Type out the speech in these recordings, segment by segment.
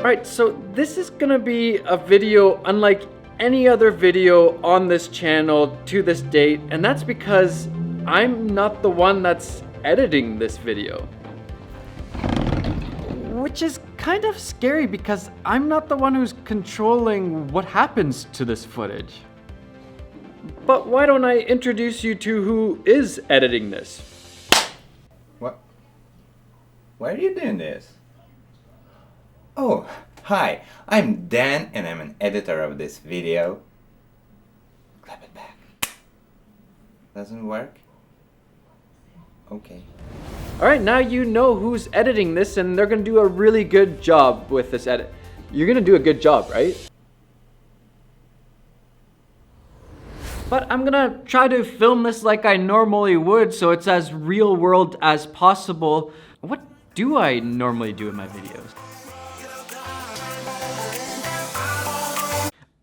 Alright, so this is gonna be a video unlike any other video on this channel to this date, and that's because I'm not the one that's editing this video. Which is kind of scary because I'm not the one who's controlling what happens to this footage. But why don't I introduce you to who is editing this? What? Why are you doing this? Oh, hi, I'm Dan and I'm an editor of this video. Clap it back. Doesn't work? Okay. Alright, now you know who's editing this and they're gonna do a really good job with this edit. You're gonna do a good job, right? But I'm gonna try to film this like I normally would so it's as real world as possible. What do I normally do in my videos?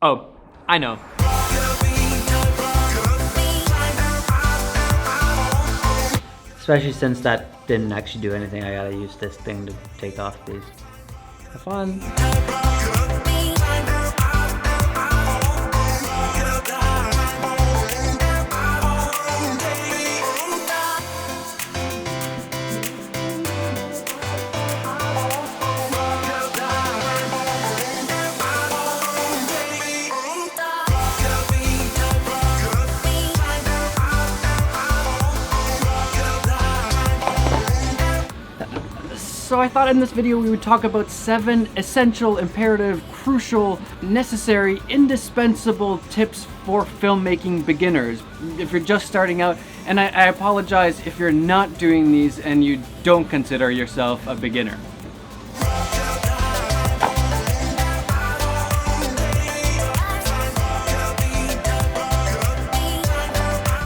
Oh, I know. Especially since that didn't actually do anything, I gotta use this thing to take off these. Have fun. So I thought in this video we would talk about 7 essential, imperative, crucial, necessary, indispensable tips for filmmaking beginners if you're just starting out. And I apologize if you're not doing these and you don't consider yourself a beginner.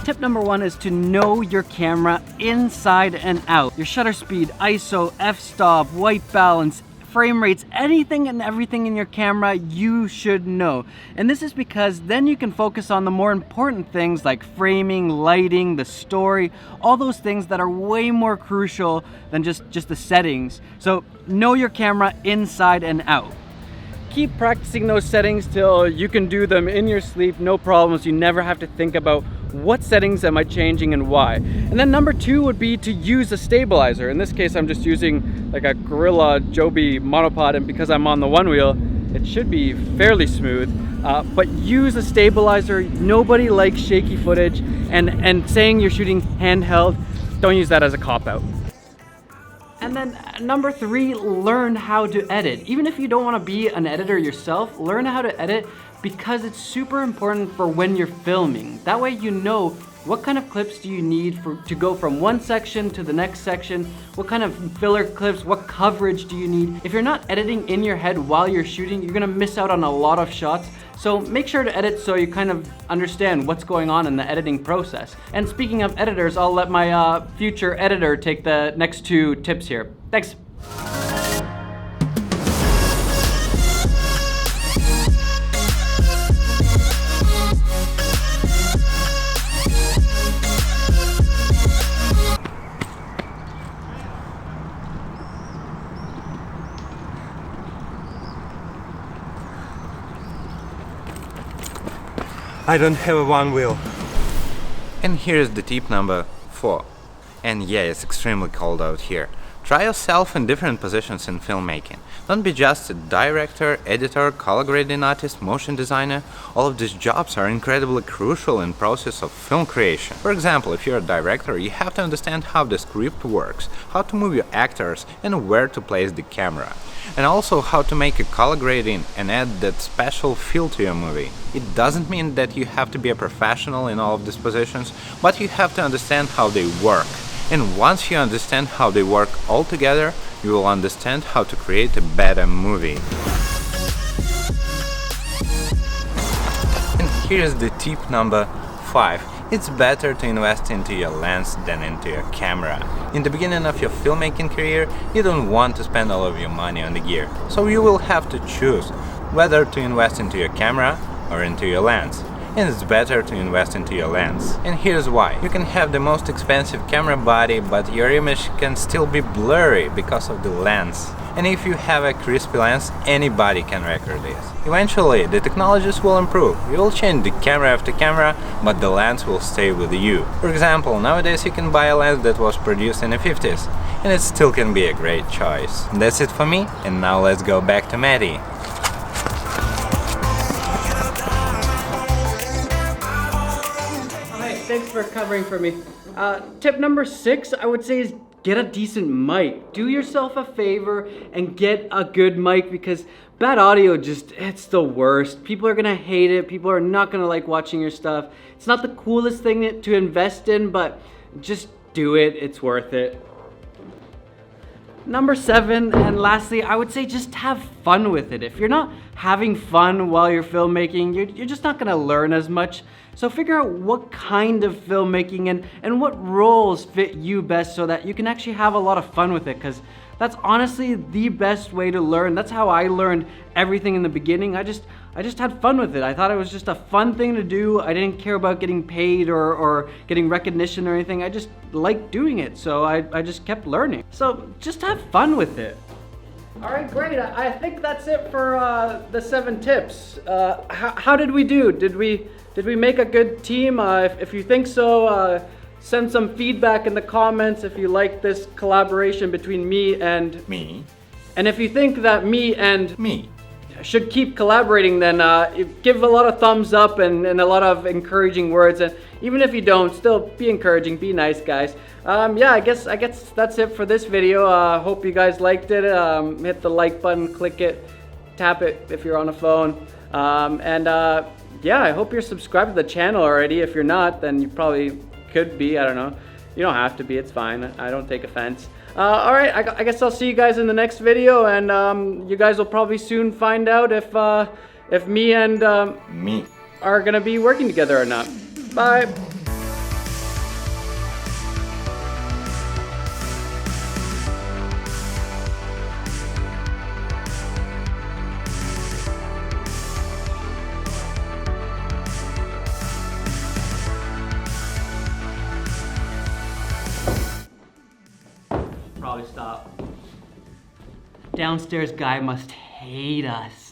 Tip number 1 is to know your camera inside and out. Your shutter speed, ISO, f-stop, white balance, frame rates, anything and everything in your camera you should know. And this is because then you can focus on the more important things like framing, lighting, the story, all those things that are way more crucial than just the settings. So know your camera inside and out. Keep practicing those settings till you can do them in your sleep, no problems. You never have to think about what settings am I changing and why. And then number 2 would be to use a stabilizer. In this case, I'm just using like a Gorilla Joby monopod, and because I'm on the one wheel, it should be fairly smooth. But use a stabilizer. Nobody likes shaky footage, and saying you're shooting handheld, don't use that as a cop-out. And then number 3, learn how to edit. Even if you don't want to be an editor yourself, learn how to edit because it's super important for when you're filming. That way you know what kind of clips do you need to go from one section to the next section, what kind of filler clips, what coverage do you need. If you're not editing in your head while you're shooting, you're gonna miss out on a lot of shots. So make sure to edit so you kind of understand what's going on in the editing process. And speaking of editors, I'll let my future editor take the next 2 tips here. Thanks. I don't have a one wheel. And here's the tip number 4. And yeah, it's extremely cold out here. Try yourself in different positions in filmmaking. Don't be just a director, editor, color grading artist, motion designer. All of these jobs are incredibly crucial in the process of film creation. For example, if you're a director, you have to understand how the script works, how to move your actors, and where to place the camera. And also how to make a color grading and add that special feel to your movie. It doesn't mean that you have to be a professional in all of these positions, but you have to understand how they work. And once you understand how they work all together, you will understand how to create a better movie. And here's the tip number 5. It's better to invest into your lens than into your camera. In the beginning of your filmmaking career, you don't want to spend all of your money on the gear, so you will have to choose whether to invest into your camera or into your lens. And it's better to invest into your lens. And here's why. You can have the most expensive camera body, but your image can still be blurry because of the lens. And if you have a crispy lens, anybody can record this. Eventually, the technologies will improve. You will change the camera after camera, but the lens will stay with you. For example, nowadays you can buy a lens that was produced in the 50s, and it still can be a great choice. That's it for me, and now let's go back to Matti. Alright, thanks for covering for me. Tip number 6, I would say, is get a decent mic. Do yourself a favor and get a good mic, because bad audio it's the worst. People are gonna hate it. People are not gonna like watching your stuff. It's not the coolest thing to invest in, but just do it. It's worth it. Number 7, and lastly, I would say just have fun with it. If you're not having fun while you're filmmaking, you're just not gonna learn as much. So figure out what kind of filmmaking and what roles fit you best so that you can actually have a lot of fun with it, because that's honestly the best way to learn. That's how I learned everything in the beginning. I just had fun with it. I thought it was just a fun thing to do. I didn't care about getting paid or getting recognition or anything. I just liked doing it, so I just kept learning. So just have fun with it. All right, great. I think that's it for the 7 tips. How did we do? Did we make a good team? If you think so, send some feedback in the comments if you like this collaboration between me and Me? And if you think that me and Me? should keep collaborating, then give a lot of thumbs up and a lot of encouraging words. And even if you don't, still be encouraging, be nice, guys. Yeah, I guess that's it for this video. Hope you guys liked it. Hit the like button, click it, tap it if you're on a phone. Yeah, I hope you're subscribed to the channel already. If you're not, then you probably could be. I don't know. You don't have to be. It's fine. I don't take offense. All right, I guess I'll see you guys in the next video, and you guys will probably soon find out if me and Me. are gonna be working together or not. Bye. Probably stop. Downstairs guy must hate us.